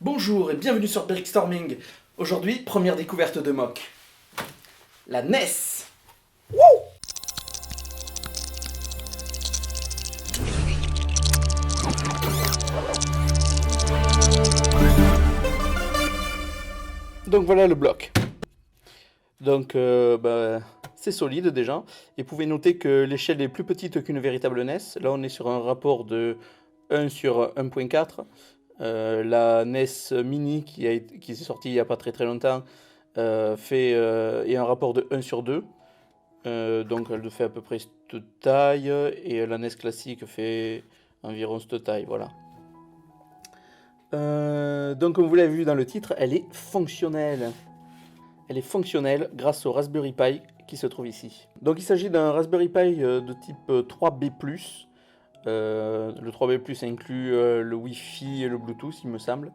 Bonjour et bienvenue sur Brainstorming. Aujourd'hui, première découverte de Mock. La NES. Donc voilà le bloc. Donc c'est solide déjà. Et vous pouvez noter que l'échelle est plus petite qu'une véritable NES. Là on est sur un rapport de 1 sur 1.4. La NES Mini qui s'est sortie il n'y a pas très longtemps est un rapport de 1 sur 2. Donc elle fait à peu près cette taille et la NES classique fait environ cette taille, voilà. Donc comme vous l'avez vu dans le titre, elle est fonctionnelle. Elle est fonctionnelle grâce au Raspberry Pi qui se trouve ici. Donc il s'agit d'un Raspberry Pi de type 3B+. Le 3B+ inclut le Wi-Fi et le Bluetooth, il me semble.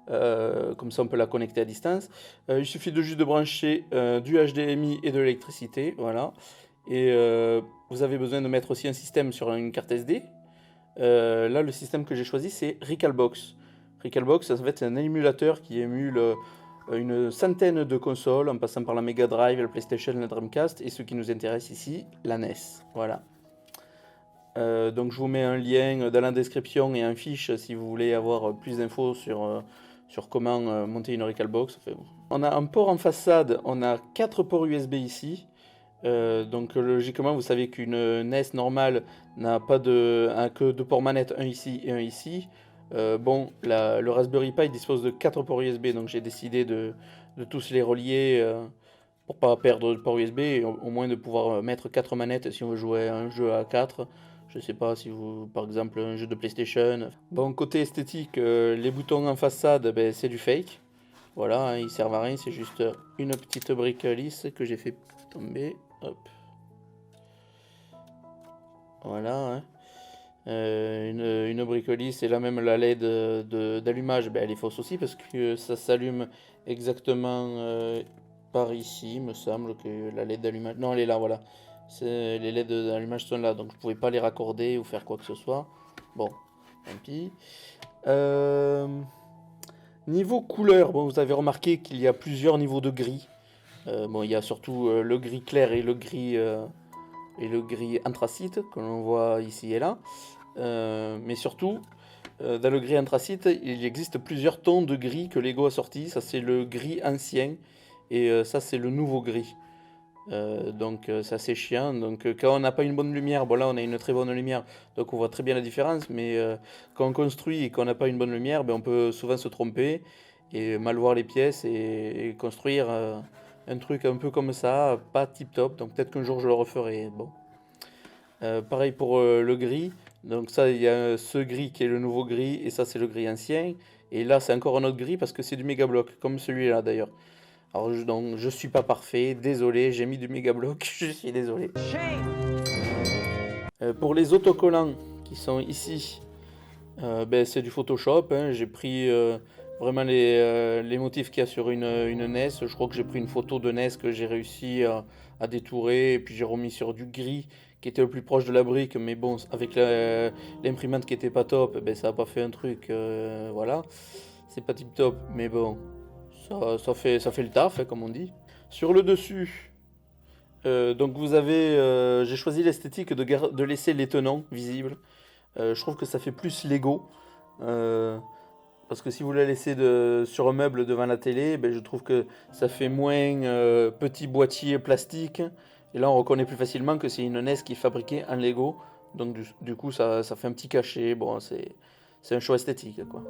Comme ça on peut la connecter à distance. Il suffit juste de brancher du HDMI et de l'électricité, voilà. Et vous avez besoin de mettre aussi un système sur une carte SD. Là le système que j'ai choisi c'est Recalbox. Recalbox ça va être un émulateur qui émule une centaine de consoles en passant par la Mega Drive, la PlayStation, la Dreamcast et ce qui nous intéresse ici, la NES. Voilà. Donc je vous mets un lien dans la description et un fiche si vous voulez avoir plus d'infos sur comment monter une Recalbox. Enfin, on a un port en façade, on a 4 ports USB ici. Donc logiquement vous savez qu'une NES normale n'a pas que 2 ports manettes, un ici et un ici. Le Raspberry Pi dispose de 4 ports USB, donc j'ai décidé de tous les relier pour pas perdre de port USB et au moins de pouvoir mettre 4 manettes si on veut jouer à un jeu à 4. Je sais pas si vous, par exemple, un jeu de PlayStation. Bon, côté esthétique, les boutons en façade, c'est du fake. Voilà, hein, ils servent à rien, c'est juste une petite brique lisse que j'ai fait tomber. Hop. Voilà, hein. Une brique lisse et là même la LED d'allumage, elle est fausse aussi parce que ça s'allume exactement par ici, me semble que la LED d'allumage. Non, elle est là, voilà. Les LED d'allumage sont là, donc je ne pouvais pas les raccorder ou faire quoi que ce soit. Bon, tant pis. Niveau couleur, bon, vous avez remarqué qu'il y a plusieurs niveaux de gris. Il y a surtout le gris clair et le gris anthracite que l'on voit ici et là. Mais surtout, dans le gris anthracite, il existe plusieurs tons de gris que Lego a sorti. Ça, c'est le gris ancien et ça, c'est le nouveau gris. Donc, c'est assez chiant. Donc, quand on n'a pas une bonne lumière, bon là, on a une très bonne lumière, donc on voit très bien la différence. Mais quand on construit et qu'on n'a pas une bonne lumière, on peut souvent se tromper et mal voir les pièces et construire un truc un peu comme ça, pas tip top. Donc, peut-être qu'un jour je le referai. Bon. Pareil pour le gris. Donc ça, il y a ce gris qui est le nouveau gris, et ça c'est le gris ancien. Et là, c'est encore un autre gris parce que c'est du méga bloc, comme celui-là d'ailleurs. Alors donc, je suis pas parfait, désolé, j'ai mis du méga bloc, je suis désolé. Pour les autocollants qui sont ici, c'est du Photoshop, hein. J'ai pris vraiment les motifs qu'il y a sur une NES. Je crois que j'ai pris une photo de NES que j'ai réussi à détourer, et puis j'ai remis sur du gris qui était le plus proche de la brique, mais bon, avec l'imprimante qui était pas top, ça a pas fait un truc, voilà. C'est pas tip top, mais bon, ça fait le taf, hein, comme on dit. Sur le dessus, donc j'ai choisi l'esthétique de laisser les tenants visibles. Je trouve que ça fait plus Lego. Euh, Parce que si vous la laissez sur un meuble devant la télé, je trouve que ça fait moins petit boîtier plastique. Et là, on reconnaît plus facilement que c'est une NES qui est fabriquée en Lego. Donc du coup, ça fait un petit cachet. Bon, c'est un choix esthétique, quoi.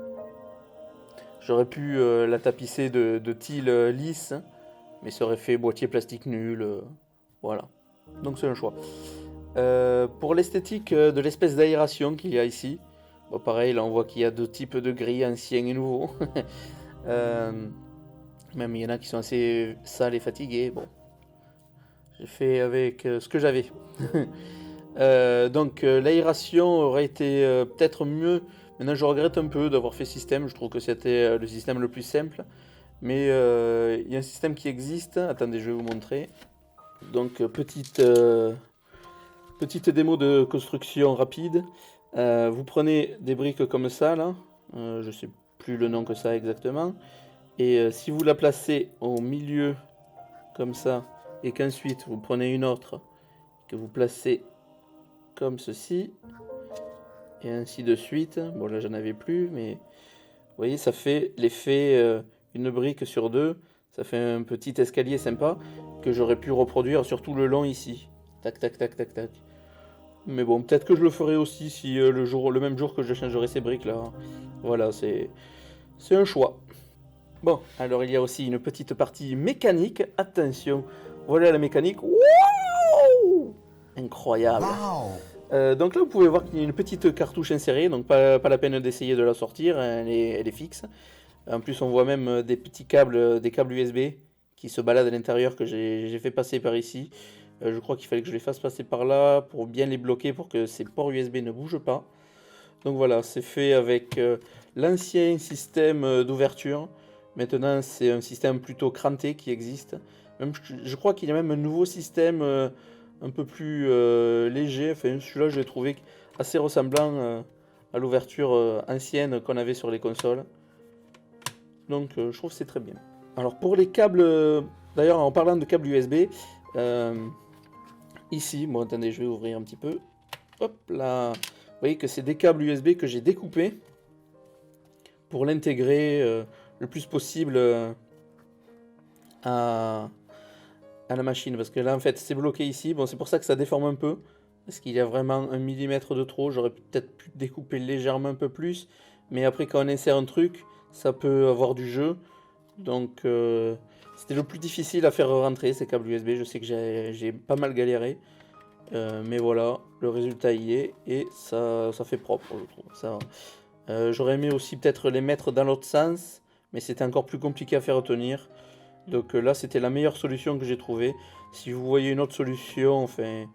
J'aurais pu la tapisser de tile lisse, mais ça aurait fait boîtier plastique nul. Voilà. Donc c'est un choix. Pour l'esthétique de l'espèce d'aération qu'il y a ici, bon, pareil, là on voit qu'il y a deux types de gris, anciens et nouveaux. Euh, Même il y en a qui sont assez sales et fatigués. Bon, j'ai fait avec ce que j'avais. L'aération aurait été peut-être mieux. Maintenant, je regrette un peu d'avoir fait système. Je trouve que c'était le système le plus simple. Mais il y a un système qui existe. Attendez, je vais vous montrer. Donc, petite démo de construction rapide. Vous prenez des briques comme ça, là. Je sais plus le nom que ça exactement. Et si vous la placez au milieu, comme ça, et qu'ensuite vous prenez une autre, que vous placez comme ceci, et ainsi de suite. Bon là j'en avais plus, mais vous voyez, ça fait l'effet une brique sur deux. Ça fait un petit escalier sympa que j'aurais pu reproduire sur tout le long ici. Tac, tac, tac, tac, tac. Mais bon, peut-être que je le ferai aussi si le même jour que je changerai ces briques là. Voilà, c'est un choix. Bon, alors il y a aussi une petite partie mécanique. Attention, voilà la mécanique. Wow, incroyable. Donc là, vous pouvez voir qu'il y a une petite cartouche insérée, donc pas la peine d'essayer de la sortir, elle est fixe. En plus, on voit même des petits câbles, des câbles USB qui se baladent à l'intérieur que j'ai fait passer par ici. Je crois qu'il fallait que je les fasse passer par là pour bien les bloquer pour que ces ports USB ne bougent pas. Donc voilà, c'est fait avec l'ancien système d'ouverture. Maintenant, c'est un système plutôt cranté qui existe. Même, je crois qu'il y a même un nouveau système un peu plus léger. Enfin, celui-là, je l'ai trouvé assez ressemblant à l'ouverture ancienne qu'on avait sur les consoles. Donc, je trouve que c'est très bien. Alors, pour les câbles, d'ailleurs, en parlant de câbles USB, ici, bon, attendez, je vais ouvrir un petit peu. Hop là, vous voyez que c'est des câbles USB que j'ai découpés pour l'intégrer le plus possible à la machine, parce que là en fait c'est bloqué ici. Bon, c'est pour ça que ça déforme un peu, parce qu'il y a vraiment 1 mm de trop. J'aurais peut-être pu découper légèrement un peu plus, mais après quand on insère un truc, ça peut avoir du jeu. Donc c'était le plus difficile à faire rentrer ces câbles USB. Je sais que j'ai pas mal galéré, mais voilà, le résultat y est, et ça fait propre, je trouve. Ça, j'aurais aimé aussi peut-être les mettre dans l'autre sens, mais c'était encore plus compliqué à faire tenir. Donc là, c'était la meilleure solution que j'ai trouvée. Si vous voyez une autre solution, enfin,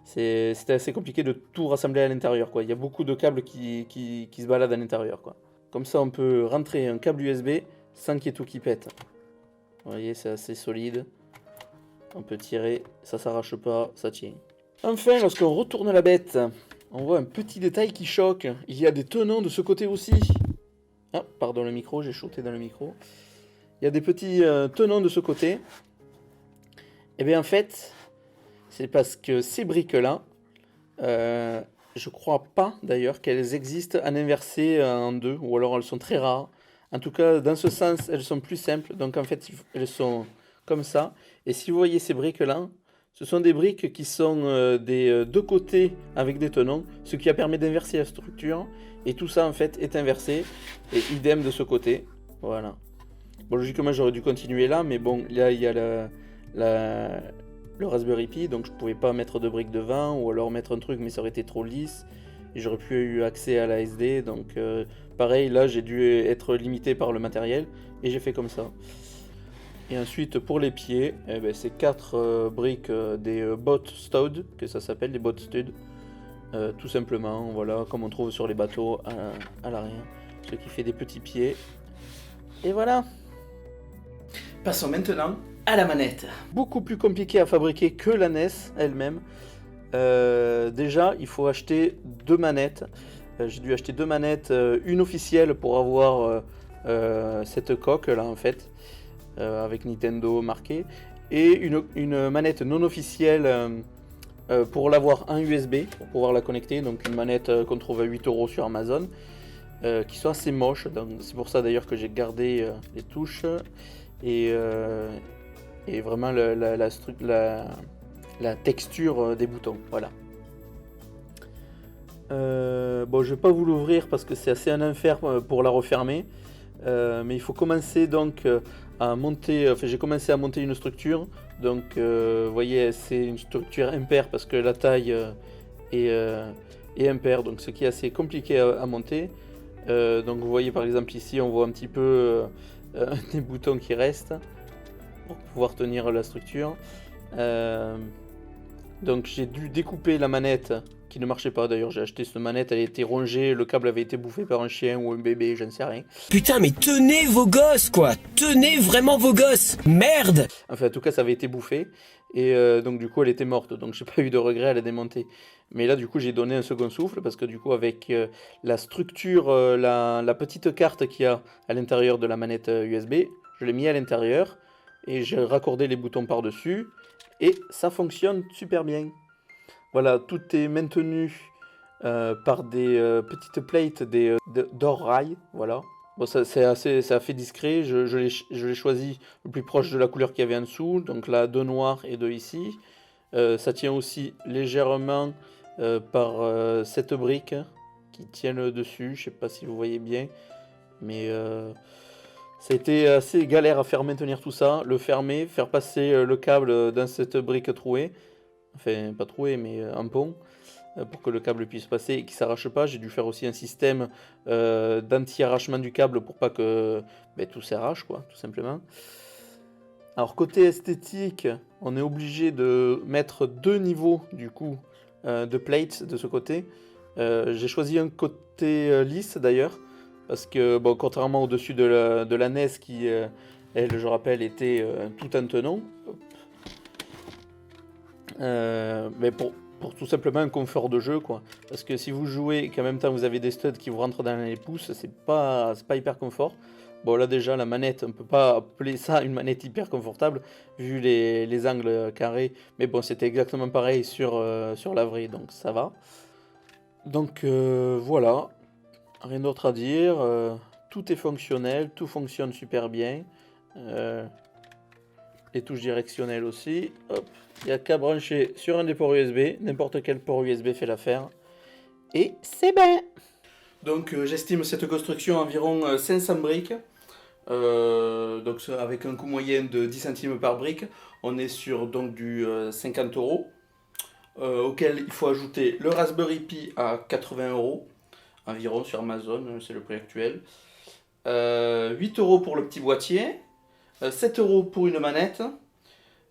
c'était assez compliqué de tout rassembler à l'intérieur, quoi. Il y a beaucoup de câbles qui se baladent à l'intérieur, quoi. Comme ça, on peut rentrer un câble USB sans qu'il y ait tout qui pète. Vous voyez, c'est assez solide. On peut tirer, ça s'arrache pas, ça tient. Enfin, lorsqu'on retourne la bête, on voit un petit détail qui choque. Il y a des tenons de ce côté aussi. Ah, pardon le micro, j'ai shooté dans le micro. Il y a des petits tenons de ce côté. Et bien en fait, c'est parce que ces briques-là, je crois pas d'ailleurs qu'elles existent en inversé en deux, ou alors elles sont très rares. En tout cas, dans ce sens, elles sont plus simples. Donc en fait, elles sont comme ça. Et si vous voyez ces briques-là, ce sont des briques qui sont des deux côtés avec des tenons, ce qui a permis d'inverser la structure. Et tout ça en fait est inversé. Et idem de ce côté. Voilà. Bon, logiquement, j'aurais dû continuer là, mais bon, là, il y a le Raspberry Pi, donc je pouvais pas mettre de briques devant, ou alors mettre un truc, mais ça aurait été trop lisse, et j'aurais plus eu accès à la SD, donc pareil, là, j'ai dû être limité par le matériel, et j'ai fait comme ça. Et ensuite, pour les pieds, eh ben, c'est 4 briques des Bot Stud, que ça s'appelle, les Bot Stud, tout simplement, voilà, comme on trouve sur les bateaux à l'arrière, ce qui fait des petits pieds, et voilà. Passons maintenant à la manette. Beaucoup plus compliqué à fabriquer que la NES elle-même. Déjà, il faut acheter 2 manettes. J'ai dû acheter 2 manettes, une officielle pour avoir cette coque là en fait, avec Nintendo marqué, et une manette non officielle pour l'avoir en USB, pour pouvoir la connecter. Donc une manette qu'on trouve à 8 € sur Amazon, qui sont assez moches. C'est pour ça d'ailleurs que j'ai gardé les touches. Et vraiment la texture des boutons, voilà. Bon, je vais pas vous l'ouvrir parce que c'est assez un enfer pour la refermer, mais il faut commencer donc à monter. Enfin, j'ai commencé à monter une structure, donc vous voyez, c'est une structure impaire parce que la taille est impaire, donc ce qui est assez compliqué à monter. Donc vous voyez par exemple ici, on voit un petit peu des boutons qui restent pour pouvoir tenir la structure. Donc j'ai dû découper la manette qui ne marchait pas. D'ailleurs, j'ai acheté cette manette, elle a été rongée, le câble avait été bouffé par un chien ou un bébé, je ne sais rien. Putain, mais tenez vos gosses, quoi. Tenez vraiment vos gosses. Merde. Enfin, en tout cas, ça avait été bouffé. Et donc, du coup, elle était morte. Donc, j'ai pas eu de regret à la démonter. Mais là, du coup, j'ai donné un second souffle parce que, du coup, avec la structure, la petite carte qu'il y a à l'intérieur de la manette USB, je l'ai mis à l'intérieur et j'ai raccordé les boutons par-dessus. Et ça fonctionne super bien. Voilà, tout est maintenu par des petites plates d'or rail. Voilà. Bon, c'est assez discret. Je l'ai choisi le plus proche de la couleur qu'il y avait en dessous. Donc là, deux noirs et deux ici. Ça tient aussi légèrement par cette brique qui tiennent dessus. Je sais pas si vous voyez bien. Mais ça a été assez galère à faire maintenir tout ça. Le fermer, faire passer le câble dans cette brique trouée. Enfin, pas trouée, mais un pont. Pour que le câble puisse passer et qu'il ne s'arrache pas. J'ai dû faire aussi un système d'anti-arrachement du câble pour pas que tout s'arrache, quoi, tout simplement. Alors côté esthétique, on est obligé de mettre deux niveaux du coup de plates de ce côté. J'ai choisi un côté lisse d'ailleurs, parce que bon, contrairement au-dessus de la NES qui, elle, je rappelle, était tout en tenant. Mais pour tout simplement un confort de jeu, quoi. Parce que si vous jouez et qu'en même temps vous avez des studs qui vous rentrent dans les pouces, c'est pas hyper confort. Bon, là déjà, la manette, on peut pas appeler ça une manette hyper confortable vu les angles carrés. Mais bon, c'était exactement pareil sur la vraie, donc ça va. Donc voilà, rien d'autre à dire. Tout est fonctionnel, tout fonctionne super bien. Les touches directionnelles aussi. Hop. Il n'y a qu'à brancher sur un des ports USB. N'importe quel port USB fait l'affaire. Et c'est bon. Donc j'estime cette construction environ 500 briques. Donc avec un coût moyen de 10 centimes par brique. On est sur donc du 50 €. Auquel il faut ajouter le Raspberry Pi à 80 € environ sur Amazon. C'est le prix actuel. 8 € pour le petit boîtier. 7 € pour une manette.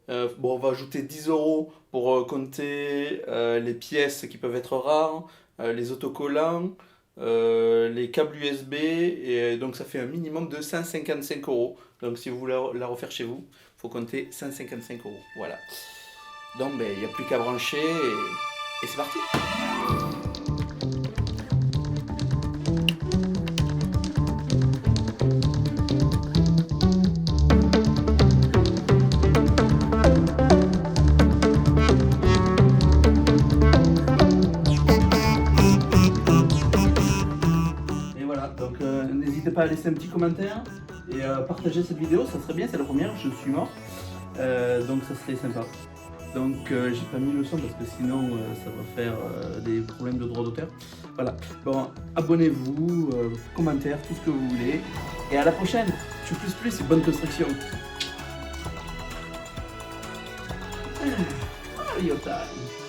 Bon, on va ajouter 10 € pour compter les pièces qui peuvent être rares, les autocollants, les câbles USB, et donc ça fait un minimum de 155 €. Donc si vous voulez la refaire chez vous, il faut compter 155 €. Voilà. Donc il n'y a plus qu'à brancher et c'est parti. N'hésitez pas à laisser un petit commentaire et à partager cette vidéo, ça serait bien, c'est la première, je suis mort, donc ça serait sympa. Donc j'ai pas mis le son parce que sinon ça va faire des problèmes de droit d'auteur. Voilà, bon, abonnez-vous, commentaire, tout ce que vous voulez, et à la prochaine. Plus, bonne construction. Mario time.